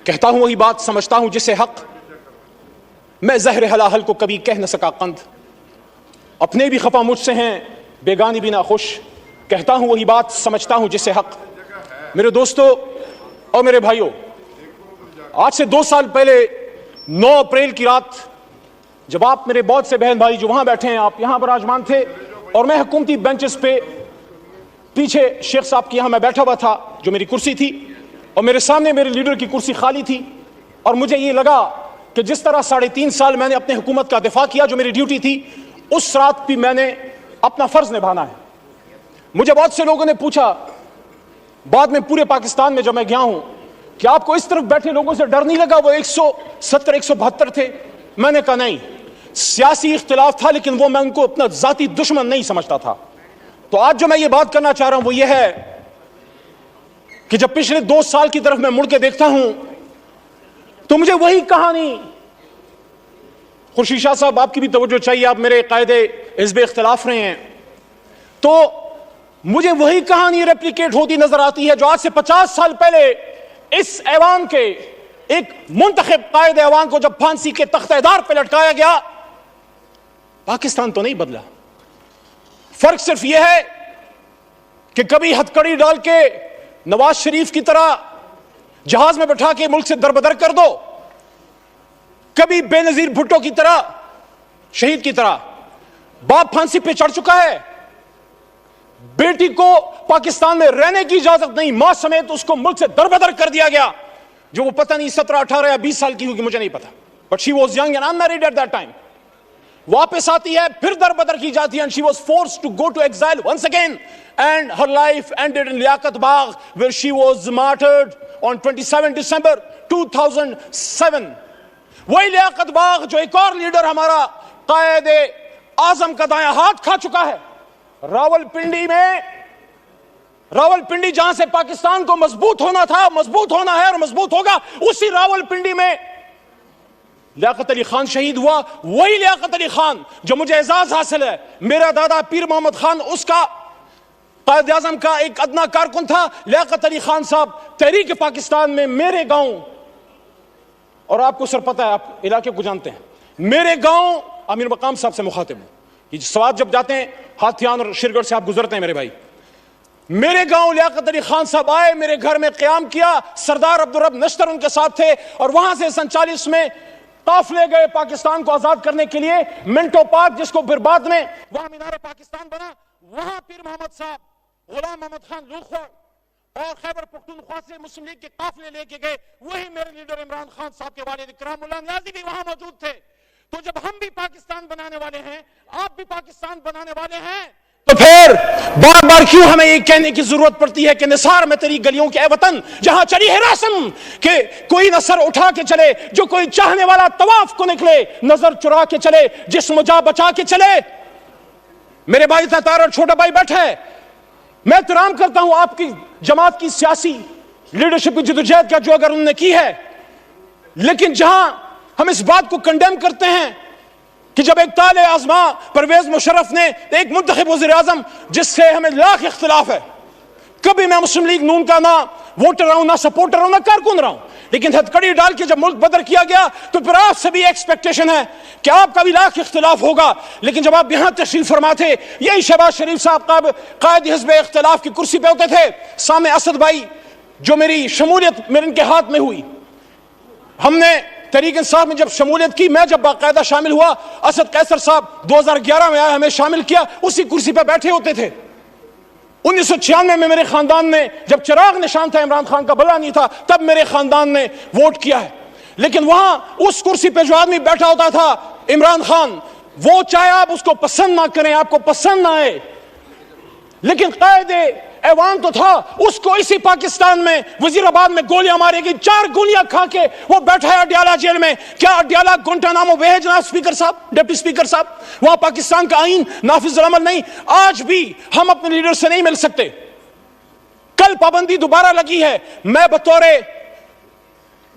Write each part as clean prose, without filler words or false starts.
कहता हूं वही बात, समझता हूं जिसे हक, मैं जहर हलाहल को कभी कह न सका कंद। अपने भी खफा मुझसे हैं, बेगानी भी ना खुश, कहता हूं वही बात, समझता हूं जिसे हक। मेरे दोस्तों और मेरे भाइयों, आज से 2 साल पहले 9 अप्रैल की रात, जब आप मेरे बहुत से बहन भाई जो वहां बैठे हैं, आप यहां विराजमान थे और मैं हुकूमती बेंचेस पे पीछे शेख साहब की यहां मैं बैठा हुआ था, जो मेरी कुर्सी थी, और मेरे सामने मेरे लीडर की कुर्सी खाली थी। और मुझे ये लगा कि जिस तरह 3.5 साल मैंने अपने हुकूमत का दिफा किया, जो मेरी ड्यूटी थी, उस रात भी मैंने अपना फर्ज निभाना है। मुझे बहुत से लोगों ने पूछा बाद में, पूरे पाकिस्तान में जब मैं गया हूं, कि आपको इस तरफ बैठे लोगों से डर नहीं लगा? वो 170 172 थे। मैंने कहा नहीं, सियासी इख्तिलाफ था, लेकिन वो मैं उनको अपना जाती दुश्मन नहीं समझता था। तो आज जो मैं ये बात करना चाह रहा हूं वो ये है कि जब पिछले 2 साल की तरफ मैं मुड़ के देखता हूं तो मुझे वही कहानी, खुर्शीद शाह साहब आपकी भी तवज्जो चाहिए, आप मेरे कायदे हिज़्ब इख्तिलाफ रहे हैं, तो मुझे वही कहानी रेप्लिकेट होती नजर आती है जो आज से 50 साल पहले इस ऐवान के एक मुंतखब कायदे ऐवान को जब फांसी के तख्तेदार पर लटकाया गया। पाकिस्तान तो नहीं बदला, फर्क सिर्फ यह है कि कभी हथकड़ी डाल के नवाज शरीफ की तरह जहाज में बैठा के मुल्क से दरबदर कर दो, कभी बेनजीर भुट्टो की तरह, शहीद की तरह। बाप फांसी पे चढ़ चुका है, बेटी को पाकिस्तान में रहने की इजाजत नहीं, मां समेत उसको मुल्क से दरबदर कर दिया गया, जो वो पता नहीं 17, 18 या 20 साल की होगी, मुझे नहीं पता, but she was young and unmarried at that time. वापस आती है, फिर दरबदर की जाती है, and she was forced to go to exile once again, and her life ended in Liaquat Bagh, where she was martyred on 27 December 2007। वही लियाकत बाग जो एक और लीडर हमारा कायदे आजम का दायां हाथ खा चुका है। रावलपिंडी में, रावलपिंडी जहां से पाकिस्तान को मजबूत होना था, मजबूत होना है और मजबूत होगा, उसी रावलपिंडी में लियाकत अली खान शहीद हुआ। वही लियाकत अली खान जो मुझे एजाज हासिल है, मेरा दादा पीर मोहम्मद खान उसका कायदे आजम का एक अदना कारकुन था। लियाकत अली खान साहब तहरीक पाकिस्तान में मेरे गांव, और आपको सर पता है, आप इलाके को जानते हैं, मेरे गांव अमीर मकाम साहब से मुखातिब हूं। ये स्वाद जब जाते हैं हाथियान और शिरगढ़ से आप गुजरते हैं मेरे भाई, मेरे गांव लियाकत अली खान साहब आए, मेरे घर में क़याम किया, सरदार अब्दुल रब नश्तर उनके साथ थे, और वहां से 47 में काफिले गए पाकिस्तान को आजाद करने के लिए। मिंटो पार्क, जिसको फिर बाद में वहां मीनार पाकिस्तान बना, वहां पीर मोहम्मद साहब, गुलाम मोहम्मद खान लूखोर और खैबर पख्तूनख्वा से मुस्लिम लीग के काफिले लेके गए। वही मेरे लीडर इमरान खान साहब के वालिद इकरामुल्लाह नियाज़ी भी वहां मौजूद थे। तो जब हम भी पाकिस्तान बनाने वाले हैं, आप भी पाकिस्तान बनाने वाले हैं, तो फिर बार बार क्यों हमें ये कहने की जरूरत पड़ती है कि निसार में तेरी गलियों के वतन जहां चली है रस्म, कि कोई न सर उठा के चले, जो कोई चाहने वाला तवाफ को निकले, नजर चुरा के चले, जिस्म जा बचा के चले। मेरे भाई तार और छोटा भाई बैठा है, मैं एहतराम करता हूं आपकी जमात की सियासी लीडरशिप की जदोजहद का जो अगर उन्होंने की है, लेकिन जहां हम इस बात को कंडेम करते हैं कि जब एक ताले आजमा परवेज मुशर्रफ ने एक मुंतखब वज़ीर आज़म जिससे हमें लाख इख्तिलाफ है, कभी मैं मुस्लिम लीग नून का ना वोटर रहा हूं, ना सपोर्टर रहा हूं, ना कारकुन रहा हूं, लेकिन हथकड़ी डाल के जब मुल्क बदर किया गया तो फिर आपसे भी एक्सपेक्टेशन है कि आपका भी लाख इख्तिलाफ होगा। लेकिन जब आप यहां तशरीफ फरमा थे, यही शहबाज शरीफ साहब का कायदे हिज़्ब इख्तिलाफ की कुर्सी पे होते थे, सामने असद भाई जो मेरी शमूलियत मेरे इनके हाथ में हुई, हमने तहरीक इंसाफ में जब शमूलियत की, मैं जब बाकायदा शामिल हुआ, असद कैसर साहब 2011 में आए, हमें शामिल किया, उसी कुर्सी पर बैठे होते थे। 1996 में मेरे खानदान ने, जब चिराग निशान था, इमरान खान का बल्ला नहीं था, तब मेरे खानदान ने वोट किया है। लेकिन वहां उस कुर्सी पे जो आदमी बैठा होता था, इमरान खान, वो चाहे आप उसको पसंद ना करें, आपको पसंद ना आए, लेकिन कायदे ऐवान तो था, उसको इसी पाकिस्तान में वजीराबाद में गोलियां मारेगी, 4 गोलियां खा के वो बैठा है अडियाला जेल में। क्या अडियाला गुंटानामो वे है जनाब स्पीकर साहब, डिप्टी स्पीकर साहब? वहां पाकिस्तान का आईन नाफिज अमल नहीं। आज भी हम अपने लीडर से नहीं मिल सकते। कल पाबंदी दोबारा लगी है। मैं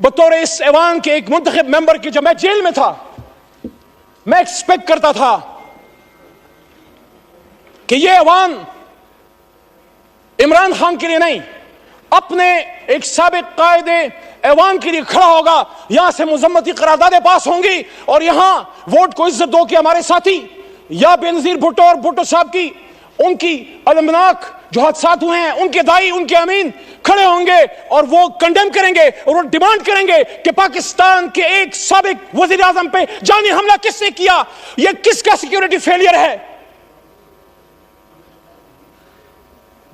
बतौर इस ऐवान के एक मुंतखब मेंबर के, जब मैं जेल में था, मैं एक्सपेक्ट करता था कि यह ऐवान इमरान खान के लिए नहीं, अपने एक साबिक कायदे ऐवान के लिए खड़ा होगा, यहां से मुजम्मती करारदादें पास होंगी और यहां वोट को इज्जत दो कि हमारे साथी या बेनजीर भुट्टो और भुट्टो साहब की उनकी अलमनाक जो हादसात हुए हैं, उनके दाई, उनके अमीन खड़े होंगे और वो कंडेम करेंगे और वो डिमांड करेंगे कि पाकिस्तान के एक साबिक वजीर आजम पे जानी हमला किसने किया, ये किसका सिक्योरिटी फेलियर है।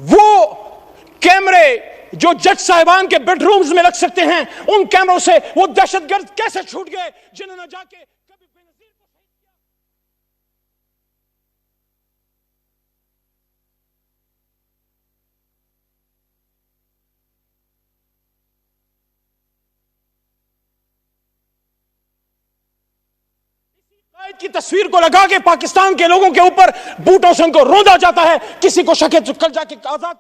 वो कैमरे जो जज साहिबान के बेडरूम्स में लग सकते हैं, उन कैमरों से वो दहशतगर्द कैसे छूट गए जिन्होंने जाके कभी बेनजीर को शहीद किया। कायद की तस्वीर को लगा के पाकिस्तान के लोगों के ऊपर बूटों से उनको रोंदा जाता है, किसी को शक है तो कल जाके आजाद।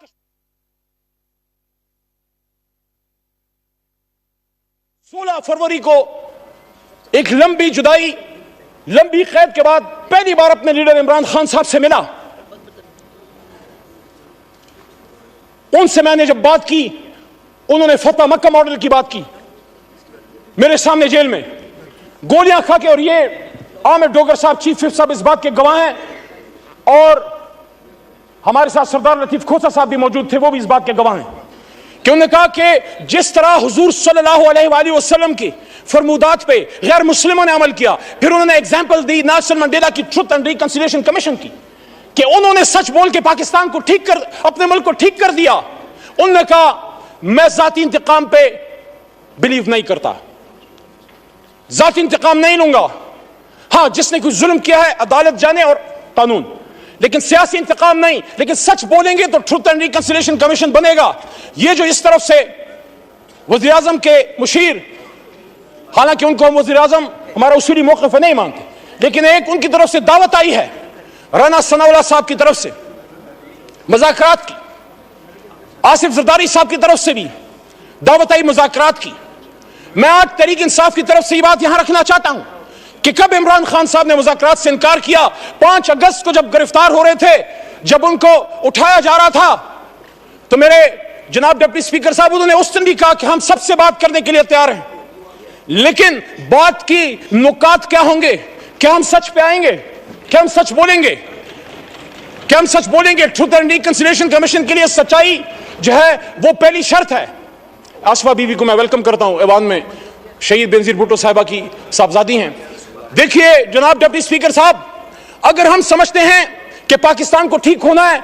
16 फरवरी को एक लंबी जुदाई, लंबी कैद के बाद पहली बार अपने लीडर इमरान खान साहब से मिला। उनसे मैंने जब बात की, उन्होंने फतह मक्का मॉडल की बात की मेरे सामने जेल में गोलियां खा के। और ये आमिर डोगर साहब, चीफ विप साहब इस बात के गवाह हैं और हमारे साथ सरदार लतीफ खोसा साहब भी मौजूद थे, वो भी इस बात के गवाह हैं कि उन्होंने कहा कि जिस तरह हुजूर सल्लल्लाहु अलैहि वसल्लम की फरमूदात पे गैर मुस्लिमों ने अमल किया। फिर उन्होंने एग्जाम्पल दी नेल्सन मंडेला की ट्रुथ एंड रिकंसिलिएशन कमीशन की कि उन्होंने सच बोल के पाकिस्तान को ठीक कर, अपने मुल्क को ठीक कर दिया। उन्होंने कहा मैं जाती इंतकाम पे बिलीव नहीं करता, जाती इंतकाम नहीं लूंगा। हां, जिसने कोई जुल्म किया है अदालत जाने और कानून, लेकिन सियासी इंतकाम नहीं। लेकिन सच बोलेंगे तो ट्रुथ एंड रिकंसिलिएशन कमीशन बनेगा। ये जो इस तरफ से वज़ीर आज़म के मुशीर, हालांकि उनको हम वज़ीर आज़म हमारा उसूली मौक़िफ़ नहीं मानते, लेकिन एक उनकी तरफ से दावत आई है राना सनाउल्लाह साहब की तरफ से मुज़ाकरात की, आसिफ जरदारी साहब की तरफ से भी दावत आई मुज़ाकरात की। मैं आज तहरीक इंसाफ की तरफ से ये बात यहां रखना चाहता हूं कि कब इमरान खान साहब ने मुज़ाकरात से इनकार किया। 5 अगस्त को जब गिरफ्तार हो रहे थे, जब उनको उठाया जा रहा था, तो मेरे जनाब डिप्टी स्पीकर साहब, उन्होंने उस दिन भी कहा कि हम सबसे बात करने के लिए तैयार हैं, लेकिन बात की नुकात क्या होंगे, क्या हम सच पे आएंगे, क्या हम सच बोलेंगे, क्या हम सच बोलेंगे। ट्रुथ एंड रिकंसिलिएशन कमीशन के लिए सच्चाई जो है वो पहली शर्त है। आसफा बीवी को मैं वेलकम करता हूं, ऐवान में शहीद बेनजीर भुट्टो साहिबा की साहबजादी हैं। देखिए जनाब डिप्टी स्पीकर साहब, अगर हम समझते हैं कि पाकिस्तान को ठीक होना है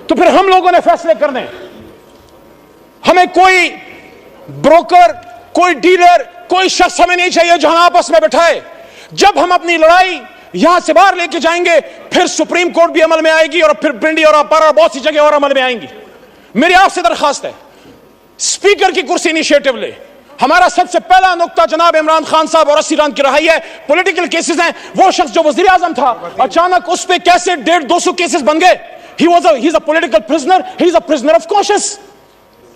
तो फिर हम लोगों ने फैसले करने। हमें कोई ब्रोकर, कोई डीलर, कोई शख्स हमें नहीं चाहिए जो हम आपस में बैठाए। जब हम अपनी लड़ाई यहां से बाहर लेके जाएंगे, फिर सुप्रीम कोर्ट भी अमल में आएगी और फिर पिंडी और अपारा और बहुत सी जगह और अमल में आएंगी। मेरी आपसे दरखास्त है, स्पीकर की कुर्सी इनिशिएटिव ले। हमारा सबसे पहला नुक्ता जनाब इमरान खान साहब और 80 रन की रहाई है। पॉलिटिकल केसेस हैं, वो शख्स जो वजीर आजम था, अचानक उस पे कैसे 150-200 केसेस बन गए। he is a political prisoner, he is a prisoner of conscience,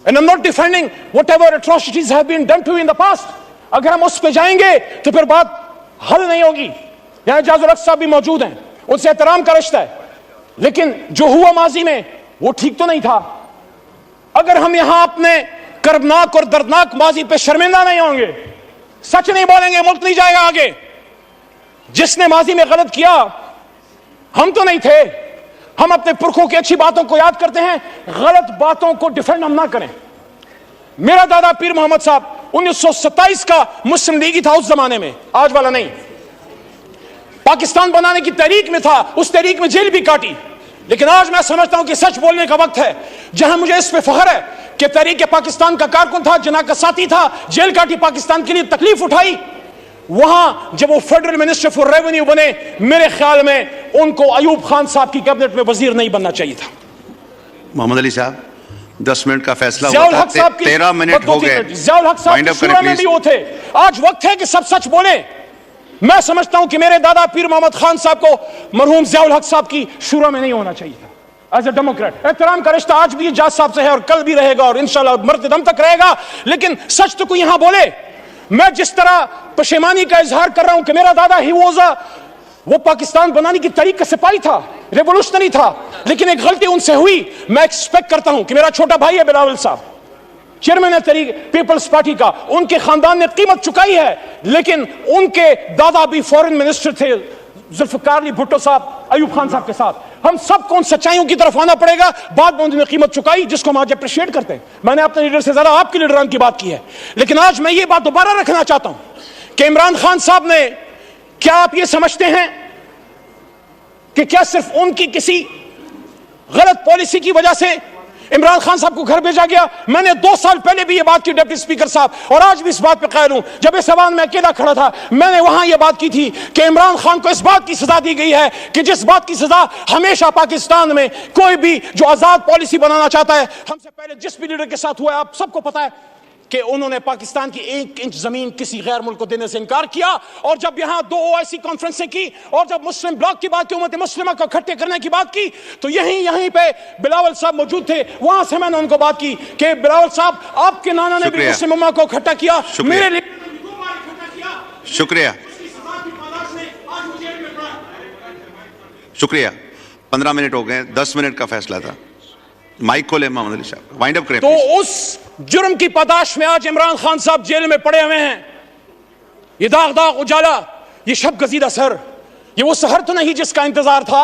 and I'm not defending whatever atrocities have been done to you in the past। अगर हम उस पे जाएंगे तो फिर बात हल नहीं होगी। यहां इजाजुल हक साहब भी मौजूद हैं, उनसे एहतराम का रिश्ता है, लेकिन जो हुआ माजी में वो ठीक तो नहीं था। अगर हम यहां अपने कर्बनाक और दर्दनाक माजी पे शर्मिंदा नहीं होंगे, सच नहीं बोलेंगे, मुल्क नहीं जाएगा आगे। जिसने माजी में गलत किया हम तो नहीं थे। हम अपने पुरखों की अच्छी बातों को याद करते हैं, गलत बातों को डिफेंड हम ना करें। मेरा दादा पीर मोहम्मद साहब 1927 का मुस्लिम लीगी था उस जमाने में, आज वाला नहीं। पाकिस्तान बनाने की तहरीक में था, उस तहरीक में जेल भी काटी। लेकिन आज मैं समझता हूं कि सच बोलने का वक्त है। जहां मुझे इस पे फख्र है कि तहरीक पाकिस्तान का कारकुन था, जना का साथी था, जेल काटी, पाकिस्तान के लिए तकलीफ उठाई, वहां जब वो फेडरल मिनिस्टर फॉर रेवेन्यू बने, मेरे ख्याल में उनको अयूब खान साहब की कैबिनेट में वजीर नहीं बनना चाहिए था। मोहम्मद अली साहब, 10 मिनट का फैसला हुआ था, 13 मिनट हो गए। ज़ियाउल हक साहब शुरू में भी वो थे। आज वक्त है कि सब सच बोले। मैं समझता हूं कि मेरे दादा पीर मोहम्मद खान साहब को मरहूम ज़ियाउल हक साहब की शुरू में नहीं होना चाहिए था। एज ए डेमोक्रेट एहतराम का रिश्ता आज भी जाज साहब से है और कल भी रहेगा और इंशाल्लाह मरते दम तक रहेगा। लेकिन सच तो कोई यहां बोले। मैं जिस तरह पशेमानी का इजहार कर रहा हूं कि मेरा दादा ही वो पाकिस्तान बनाने की तरीक का सिपाही था, रेवोल्यूशनरी था, लेकिन एक गलती उनसे हुई। मैं एक्सपेक्ट करता हूं कि मेरा छोटा भाई है बिलावल साहब, चेयरमैन है पीपल्स पार्टी का, उनके खानदान ने कीमत चुकाई है, लेकिन उनके दादा भी फॉरेन मिनिस्टर थे, जुल्फिकार अली भुट्टो साहब, अयूब खान साहब के साथ। हम सबको उन सच्चाइयों की तरफ आना पड़ेगा। बाद में उन्होंने कीमत चुकाई, जिसको हम आज अप्रिशिएट करते हैं। मैंने अपने लीडर से ज्यादा आपके लीडरान की बात की है, लेकिन आज मैं ये बात दोबारा रखना चाहता हूं कि इमरान खान साहब ने, क्या आप ये समझते हैं कि क्या सिर्फ उनकी किसी गलत पॉलिसी की वजह से इमरान खान साहब को घर भेजा गया? मैंने 2 साल पहले भी यह बात की डिप्टी स्पीकर साहब, और आज भी इस बात पर कायल हूं। जब इस ऐवान में अकेला खड़ा था, मैंने वहां यह बात की थी कि इमरान खान को इस बात की सजा दी गई है कि जिस बात की सजा हमेशा पाकिस्तान में कोई भी जो आजाद पॉलिसी बनाना चाहता है, हमसे पहले जिस भी लीडर के साथ हुआ है, आप सबको पता है कि उन्होंने पाकिस्तान की 1 इंच जमीन किसी गैर मुल्क को देने से इनकार किया। और जब यहां 2 OIC कॉन्फ्रेंसें की और जब मुस्लिम ब्लॉक की बात की, उम्मत मुस्लिमा को इकट्ठे करने की बात की, तो यहीं पे बिलावल साहब मौजूद थे। वहां से मैंने उनको बात की कि बिलावल साहब, आपके नाना ने भी मुस्लिम उम्मा को इकट्ठा किया, मेरे लिए 2 बार इकट्ठा किया। शुक्रिया, शुक्रिया। 15 मिनट हो गए, 10 मिनट का फैसला था। माइक खोले मोहम्मद अली साहब, वाइंड अप करें। तो उस जुर्म की पादाश में आज इमरान खान साहब जेल में पड़े हुए हैं। ये दाग दाग उजाला, ये शब गजीदा सर, ये वो सहर तो नहीं जिसका इंतजार था,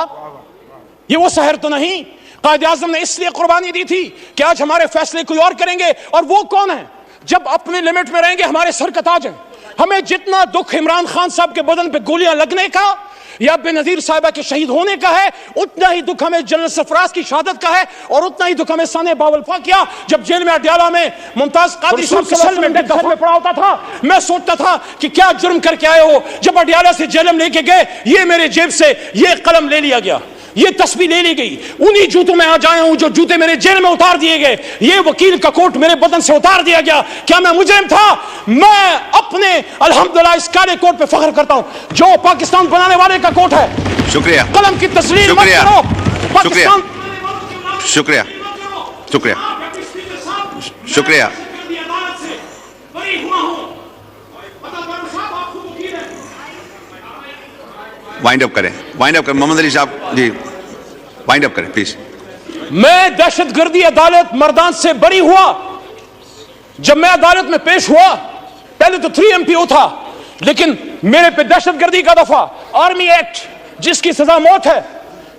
ये वो सहर तो नहीं। कायद आज़म ने इसलिए कुर्बानी दी थी कि आज हमारे फैसले कोई और करेंगे। और वो कौन है? जब अपने लिमिट में रहेंगे हमारे सर का ताज है। हमें जितना दुख इमरान खान साहब के बदन पे गोलियां लगने का या बेनजीर साहिबा के शहीद होने का है, उतना ही दुख हमें जनरल सरफराज की शहादत का है, और उतना ही दुख हमें साने बावलफा किया जब जेल में अडयाला में मुमताज कादरी साहब के सेल में घर में पड़ा होता था। मैं सोचता था कि क्या जुर्म करके आए हो। जब अडयाला से जेल में लेके गए, ये मेरे जेब से ये कलम ले लिया गया, ये तस्वीर ले ली गई। उन्हीं जूतों में आज आया हूं जो जूते मेरे जेल में उतार दिए गए। ये वकील का कोट मेरे बदन से उतार दिया गया। क्या मैं मुजरिम था? मैं अपने अल्हम्दुलिल्लाह इस काले कोट पे फख्र करता हूं जो पाकिस्तान बनाने वाले का कोट है। शुक्रिया। कलम की तस्वीर मत करो। पाकिस्तान शुक्रिया, शुक्रिया, शुक्रिया। वाइंड अप करें, वाइंड अप करें मोहम्मद अली साहब जी, वाइंड अप करें प्लीज। मैं दहशतगर्दी अदालत मर्दान से बरी हुआ। जब मैं अदालत में पेश हुआ, पहले तो 3 MPO था, लेकिन मेरे पे दहशतगर्दी का दफा, आर्मी एक्ट जिसकी सजा मौत है।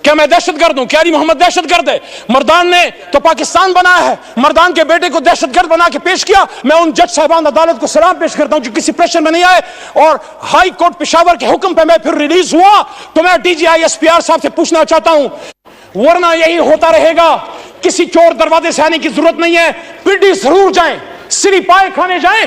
क्या मैं दहशतगर्द हूं? क्या अली मोहम्मद दहशतगर्द है? मर्दान ने तो पाकिस्तान बनाया है, मर्दान के बेटे को दहशतगर्द बना के पेश किया। मैं उन जज साहबान अदालत को सलाम पेश करता हूं जो किसी प्रेशर में नहीं आए, और हाई कोर्ट पेशावर के हुक्म पे मैं फिर रिलीज हुआ। तो मैं DGI SPR साहब से पूछना चाहता हूं, वरना यही होता रहेगा। किसी चोर दरवाजे से आने की जरूरत नहीं है, पिंडी जरूर जाएं, सिरी पाए खाने जाएं,